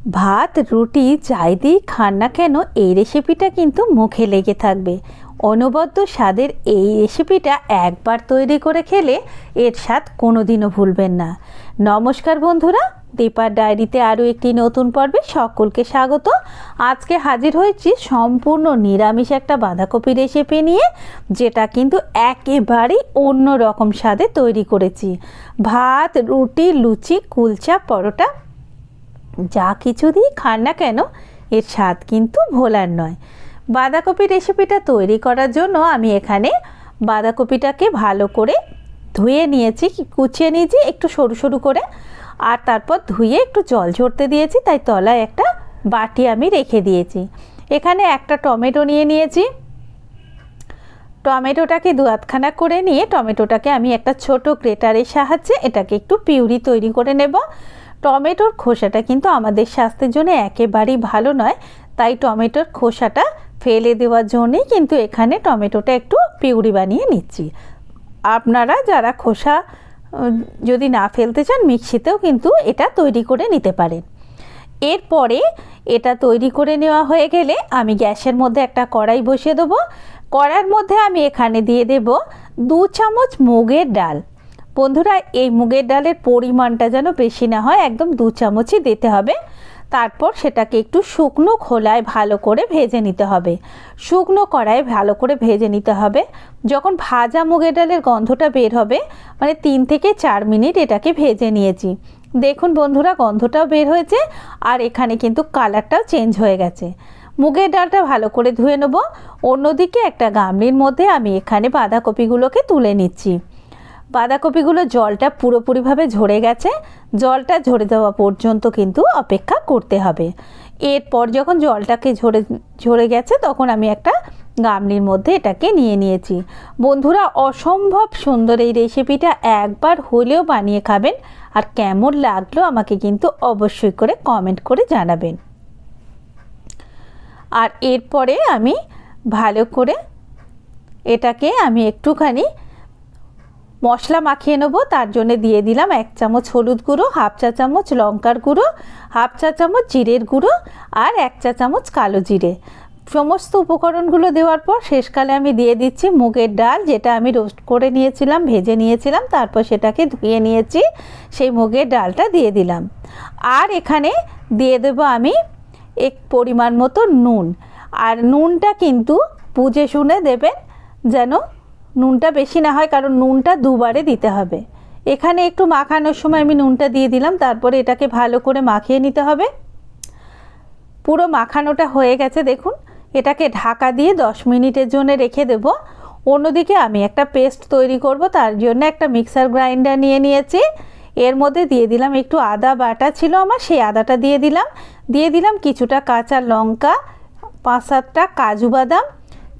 ভাত রুটি যাই দিই খান না কেন এই রেসিপিটা কিন্তু মুখে লেগে থাকবে। অনবদ্য স্বাদের এই রেসিপিটা একবার তৈরি করে খেলে এর স্বাদ কোনোদিনও ভুলবেন না। নমস্কার বন্ধুরা, দীপার ডায়েরিতে আরও একটি নতুন পর্বে সকলকে স্বাগত। আজকে হাজির হয়েছি সম্পূর্ণ নিরামিষ একটা বাঁধাকপি রেসিপি নিয়ে, যেটা কিন্তু একেবারেই অন্য রকম স্বাদে তৈরি করেছি। ভাত রুটি লুচি কুলচা পরোটা যা কিছু দিয়ে খান না কেন এর স্বাদ কিন্তু ভোলার নয়। বাঁধাকপি রেসিপিটা তৈরি করার জন্য আমি এখানে বাঁধাকপিটাকে ভালো করে ধুয়ে নিয়েছি, কুচিয়ে নিয়েছি একটু সরু সরু করে, আর তারপর ধুয়ে একটু জল ঝরতে দিয়েছি, তাই তলায় একটা বাটি আমি রেখে দিয়েছি। এখানে একটা টমেটো নিয়ে নিয়েছি। টমেটোটাকে দু আধখানা করে নিয়ে টমেটোটাকে আমি একটা ছোট গ্রেটারের সাহায্যে এটাকে একটু পিউরি তৈরি করে নেব। টমেটোর খোসাটা কিন্তু আমাদের স্বাস্থ্যের জন্য একেবারেই ভালো নয়, তাই টমেটোর খোসাটা ফেলে দেওয়ার জন্যেই কিন্তু এখানে টমেটোটা একটু পিউরি বানিয়ে নিচ্ছি। আপনারা যারা খোসা যদি না ফেলতে চান মিক্সিতেও কিন্তু এটা তৈরি করে নিতে পারেন। এরপরে এটা তৈরি করে নেওয়া হয়ে গেলে আমি গ্যাসের মধ্যে একটা কড়াই বসিয়ে দেবো। কড়াইয়ের মধ্যে আমি এখানে দিয়ে দেব 2 চামচ মুগের ডাল। বন্ধুরা, এই মুগের ডালের পরিমাণটা যেন বেশি না হয়, একদম 2 চামচই দিতে হবে। তারপর সেটাকে একটু শুকনো খোলায় ভালো করে ভেজে নিতে হবে। শুকনো কড়াইয়ে ভালো করে ভেজে নিতে হবে। যখন ভাজা মুগের ডালের গন্ধটা বের হবে, মানে 3 থেকে 4 মিনিট এটাকে ভেজে নিয়েছি। দেখুন বন্ধুরা, গন্ধটাও বের হয়েছে আর এখানে কিন্তু কালারটাও চেঞ্জ হয়ে গেছে। মুগের ডালটা ভালো করে ধুয়ে নেব। অন্যদিকে একটা গামলির মধ্যে আমি এখানে বাঁধাকপিগুলোকে তুলে নিচ্ছি। বাঁধাকপিগুলো জলটা পুরোপুরিভাবে ঝরে গেছে, জলটা ঝরে যাওয়া পর্যন্ত কিন্তু অপেক্ষা করতে হবে। এরপর যখন জলটাকে ঝরে গেছে তখন আমি একটা গামলির মধ্যে এটাকে নিয়ে নিয়েছি। বন্ধুরা, অসম্ভব সুন্দর এই রেসিপিটা একবার হলেও বানিয়ে খাবেন, আর কেমন লাগলো আমাকে কিন্তু অবশ্যই করে কমেন্ট করে জানাবেন। আর এরপরে আমি ভালো করে এটাকে আমি একটুখানি মশলা মাখিয়ে নেবো। তার জন্য দিয়ে দিলাম 1 চামচ হলুদ গুঁড়ো, 1/2 চা চামচ লঙ্কার গুঁড়ো, 1/2 চা চামচ জিরের গুঁড়ো আর 1 চা চামচ কালো জিরে। সমস্ত উপকরণগুলো দেওয়ার পর শেষকালে আমি দিয়ে দিচ্ছি মুগের ডাল, যেটা আমি রোস্ট করে নিয়েছিলাম, ভেজে নিয়েছিলাম, তারপর সেটাকে ধুয়ে নিয়েছি, সেই মুগের ডালটা দিয়ে দিলাম। আর এখানে দিয়ে দেব আমি এক পরিমাণ মতো নুন। আর নুনটা কিন্তু বুঝে শুনে দেবেন, যেন নুনটা বেশি না হয়, কারণ নুনটা দুবারে দিতে হবে। এখানে একটু মাখানোর সময় আমি নুনটা দিয়ে দিলাম, তারপরে এটাকে ভালো করে মাখিয়ে নিতে হবে। পুরো মাখানোটা হয়ে গেছে দেখুন। এটাকে ঢাকা দিয়ে 10 মিনিটের জন্য রেখে দেব। অন্যদিকে আমি একটা পেস্ট তৈরি করব, তার জন্য একটা মিক্সার গ্রাইন্ডার নিয়ে নিয়েছি। এর মধ্যে দিয়ে দিলাম একটু আদা বাটা ছিল আমার, সেই আদাটা দিয়ে দিলাম কিছুটা কাঁচা লঙ্কা, 5-7টা কাজু বাদাম,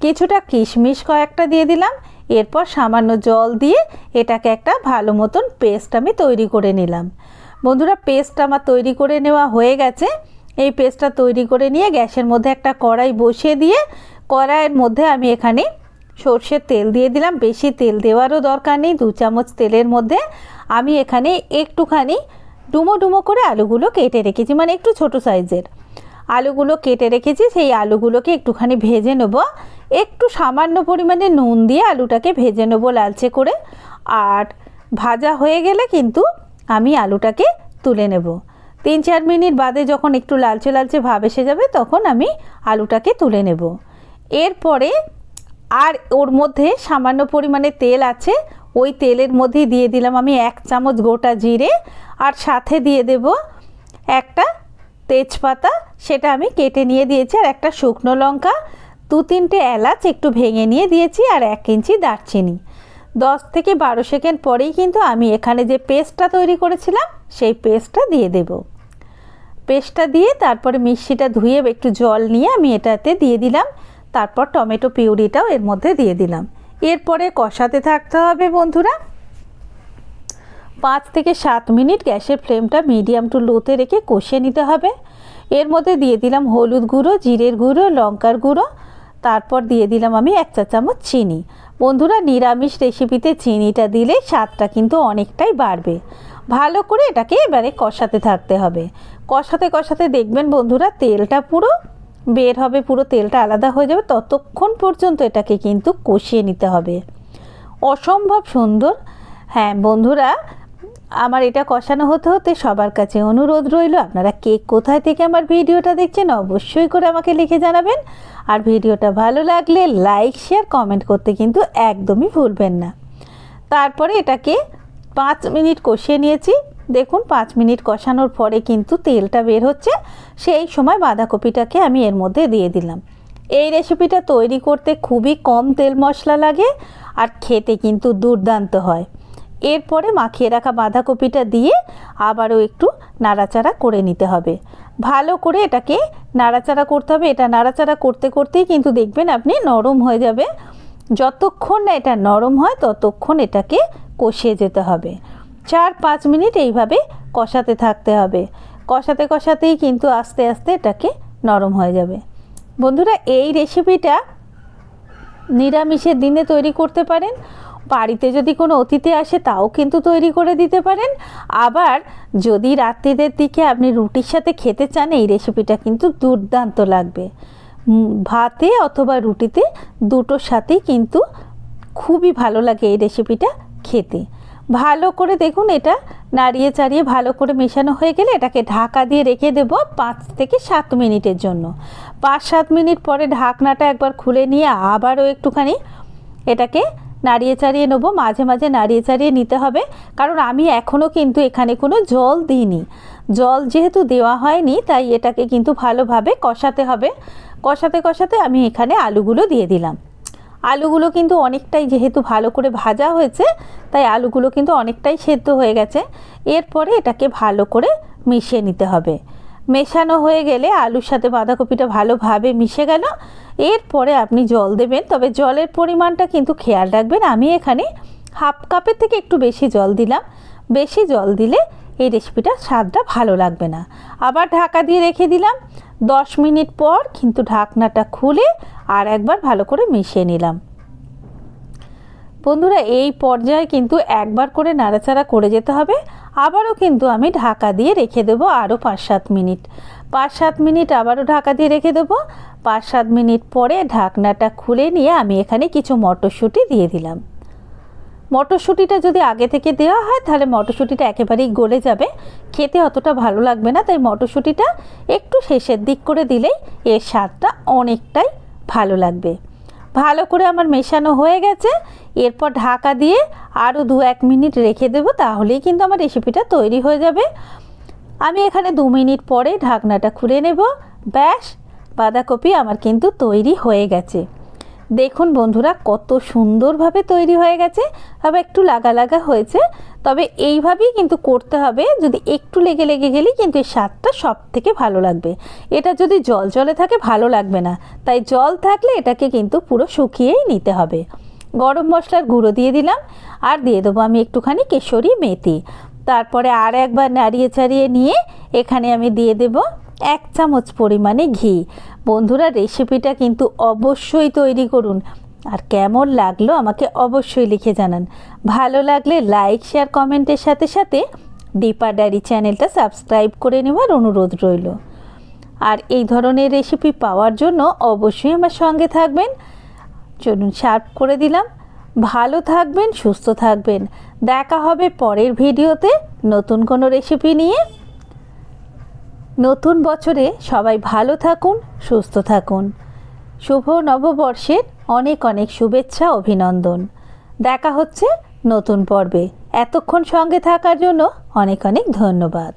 কিছুটা কিশমিশ কয়েকটা দিয়ে দিলাম। এরপর সামান্য জল দিয়ে এটাকে একটা ভালো মতন পেস্ট আমি তৈরি করে নিলাম। বন্ধুরা, পেস্ট আমার তৈরি করে নেওয়া হয়ে গেছে। এই পেস্টটা তৈরি করে নিয়ে গ্যাসের মধ্যে একটা কড়াই বসিয়ে দিয়ে কড়াইয়ের মধ্যে আমি এখানে সর্ষের তেল দিয়ে দিলাম। বেশি তেল দেওয়ারও দরকার নেই, 2 চামচ তেলের মধ্যে আমি এখানে একটুখানি ডুমো ডুমো করে আলুগুলো কেটে রেখেছি, মানে একটু ছোট সাইজের আলুগুলো কেটে রেখেছি। সেই আলুগুলোকে একটুখানি ভেজে নেব। একটু সামান্য পরিমাণে নুন দিয়ে আলুটাকে ভেজে নেব লালচে করে। আর ভাজা হয়ে গেলে কিন্তু আমি আলুটাকে তুলে নেব। 3-4 মিনিট বাদে যখন একটু লালচে লালচে ভাব এসে যাবে তখন আমি আলুটাকে তুলে নেব। এরপরে আর ওর মধ্যে সামান্য পরিমাণে তেল আছে, ওই তেলের মধ্যেই দিয়ে দিলাম আমি 1 চামচ গোটা জিরে, আর সাথে দিয়ে দেব একটা তেজপাতা, সেটা আমি কেটে নিয়ে দিয়েছি, আর একটা শুকনো লঙ্কা, 2-3টে এলাচ একটু ভেঙে নিয়ে দিয়েছি, আর 1 ইঞ্চি দারচিনি। 10 থেকে 12 সেকেন্ড পরেই কিন্তু আমি এখানে যে পেস্টটা তৈরি করেছিলাম সেই পেস্টটা দিয়ে দেব। পেস্টটা দিয়ে তারপরে মিক্সিটা ধুয়ে একটু জল নিয়ে আমি এটাতে দিয়ে দিলাম। তারপর টমেটো পিউরিটাও এর মধ্যে দিয়ে দিলাম। এরপরে কষাতে থাকতে হবে বন্ধুরা। 5 থেকে 7 মিনিট গ্যাসের ফ্লেমটা মিডিয়াম টু লোতে রেখে কষিয়ে নিতে হবে। এর মধ্যে দিয়ে দিলাম হলুদ গুঁড়ো, জিরের গুঁড়ো, লঙ্কার গুঁড়ো, তারপর দিয়ে দিলাম আমি 1 চা চামচ চিনি। বন্ধুরা, নিরামিষ রেসিপিতে চিনিটা দিলে স্বাদটা কিন্তু অনেকটাই বাড়বে। ভালো করে এটাকে এবারে কষাতে থাকতে হবে। কষাতে কষাতে দেখবেন বন্ধুরা তেলটা পুরো বের হবে, পুরো তেলটা আলাদা হয়ে যাবে। ততক্ষণ পর্যন্ত এটাকে কিন্তু কষিয়ে নিতে হবে। অসম্ভব সুন্দর। হ্যাঁ বন্ধুরা, আমার এটা কষানো হতে হতে সবার কাছে অনুরোধ রইল, আপনারা কে কোথায় থেকে আমার ভিডিওটা দেখছেন অবশ্যই করে আমাকে লিখে জানাবেন। আর ভিডিওটা ভালো লাগলে লাইক শেয়ার কমেন্ট করতে কিন্তু একদমই ভুলবেন না। তারপরে এটাকে 5 মিনিট কষিয়ে নিয়েছি। দেখুন 5 মিনিট কষানোর পরে কিন্তু তেলটা বের হচ্ছে। সেই সময় বাঁধাকপিটাকে আমি এর মধ্যে দিয়ে দিলাম। এই রেসিপিটা তৈরি করতে খুবই কম তেল মশলা লাগে আর খেতে কিন্তু দুর্দান্ত হয়। এরপরে মাখিয়ে রাখা বাঁধাকপিটা দিয়ে আবারও একটু নাড়াচাড়া করে নিতে হবে। ভালো করে এটাকে নাড়াচাড়া করতে হবে। এটা নাড়াচাড়া করতে করতেই কিন্তু দেখবেন আপনি নরম হয়ে যাবে। যতক্ষণ না এটা নরম হয় ততক্ষণ এটাকে কষিয়ে যেতে হবে। 4-5 মিনিট এইভাবে কষাতে থাকতে হবে। কষাতে কষাতেই কিন্তু আস্তে আস্তে এটাকে নরম হয়ে যাবে। বন্ধুরা এই রেসিপিটা নিরামিষের দিনে তৈরি করতে পারেন। বাড়িতে যদি কোনো অতিথি আসে তাও কিন্তু তৈরি করে দিতে পারেন। আবার যদি রাত্রিদের দিকে আপনি রুটির সাথে খেতে চান এই রেসিপিটা কিন্তু দুর্দান্ত লাগবে। ভাতে অথবা রুটিতে দুটোর সাথেই কিন্তু খুবই ভালো লাগে এই রেসিপিটা খেতে। ভালো করে দেখুন এটা নাড়িয়ে চাড়িয়ে ভালো করে মেশানো হয়ে গেলে এটাকে ঢাকা দিয়ে রেখে দেব 5 থেকে 7 মিনিটের জন্য। 5-7 মিনিট পরে ঢাকনাটা একবার খুলে নিয়ে আবারও একটুখানি এটাকে নাড়িয়ে চাড়িয়ে নেবো। মাঝে মাঝে নাড়িয়ে চাড়িয়ে নিতে হবে, কারণ আমি এখনও কিন্তু এখানে কোনো জল দিইনি। জল যেহেতু দেওয়া হয়নি তাই এটাকে কিন্তু ভালোভাবে কষাতে হবে। কষাতে কষাতে আমি এখানে আলুগুলো দিয়ে দিলাম। আলুগুলো কিন্তু অনেকটাই যেহেতু ভালো করে ভাজা হয়েছে তাই আলুগুলো কিন্তু অনেকটাই সেদ্ধ হয়ে গেছে। এরপরে এটাকে ভালো করে মিশিয়ে নিতে হবে। মেশানো হয়ে গেলে আলুর সাথে বাঁধাকপিটা ভালোভাবে মিশে গেল। এরপরে আপনি জল দেবেন, তবে জলের পরিমাণটা কিন্তু খেয়াল রাখবেন। আমি এখানে হাফ কাপের থেকে একটু বেশি জল দিলাম। বেশি জল দিলে এই রেসিপিটার স্বাদটা ভালো লাগবে না। আবার ঢাকা দিয়ে রেখে দিলাম। 10 মিনিট পর কিন্তু ঢাকনাটা খুলে আর একবার ভালো করে মিশিয়ে নিলাম। বন্ধুরা এই পর্যায়ে কিন্তু একবার করে নাড়াচাড়া করে যেতে হবে। আবারও কিন্তু আমি ঢাকা দিয়ে রেখে দেবো আরও 5-7 মিনিট। 5-7 মিনিট আবারও ঢাকা দিয়ে রেখে দেবো। 5-7 মিনিট পরে ঢাকনাটা খুলে নিয়ে আমি এখানে কিছু মটরশুঁটি দিয়ে দিলাম। মটরশুঁটিটা যদি আগে থেকে দেওয়া হয় তাহলে মটরশুঁটিটা একেবারেই গলে যাবে, খেতে অতটা ভালো লাগবে না। তাই মটরশুঁটিটা একটু শেষের দিক করে দিলেই এর স্বাদটা অনেকটাই ভালো লাগবে। ভালো করে আমার মেশানো হয়ে গেছে। এরপর ঢাকা দিয়ে আরও 2-1 মিনিট রেখে দেবো, তাহলেই কিন্তু আমার রেসিপিটা তৈরি হয়ে যাবে। আমি এখানে 2 মিনিট পরে ঢাকনাটা খুলে নেব। ব্যাস, বাঁধাকপি আমার কিন্তু তৈরি হয়ে গেছে। দেখুন বন্ধুরা কত সুন্দরভাবে তৈরি হয়ে গেছে। তবে একটু লাগা লাগা হয়েছে, তবে এইভাবেই কিন্তু করতে হবে। যদি একটু লেগে লেগে গেলেই কিন্তু এই স্বাদটা সব থেকে ভালো লাগবে। এটা যদি জল জলে থাকে ভালো লাগবে না, তাই জল থাকলে এটাকে কিন্তু পুরো শুকিয়েই নিতে হবে। গরম মশলার গুঁড়ো দিয়ে দিলাম, আর দিয়ে দেবো আমি একটুখানি কেশরি মেথি। তারপরে আর একবার নাড়িয়ে চাড়িয়ে নিয়ে এখানে আমি দিয়ে দেব 1 চামচ পরিমাণে ঘি। বন্ধুরা রেসিপিটা কিন্তু অবশ্যই তৈরি করুন, আর কেমন লাগলো আমাকে অবশ্যই লিখে জানান। ভালো লাগলে লাইক শেয়ার কমেন্টের সাথে সাথে দীপা ডায়েরি চ্যানেলটা সাবস্ক্রাইব করে নেওয়ার অনুরোধ রইল। আর এই ধরনের রেসিপি পাওয়ার জন্য অবশ্যই আমার সঙ্গে থাকবেন। চলুন সার্ভ করে দিলাম। ভালো থাকবেন, সুস্থ থাকবেন। দেখা হবে পরের ভিডিওতে নতুন কোনো রেসিপি নিয়ে। নতুন বছরে সবাই ভালো থাকুন, সুস্থ থাকুন। শুভ নববর্ষের অনেক অনেক শুভেচ্ছা, অভিনন্দন। দেখা হচ্ছে নতুন পর্বে। এতক্ষণ সঙ্গে থাকার জন্য অনেক অনেক ধন্যবাদ।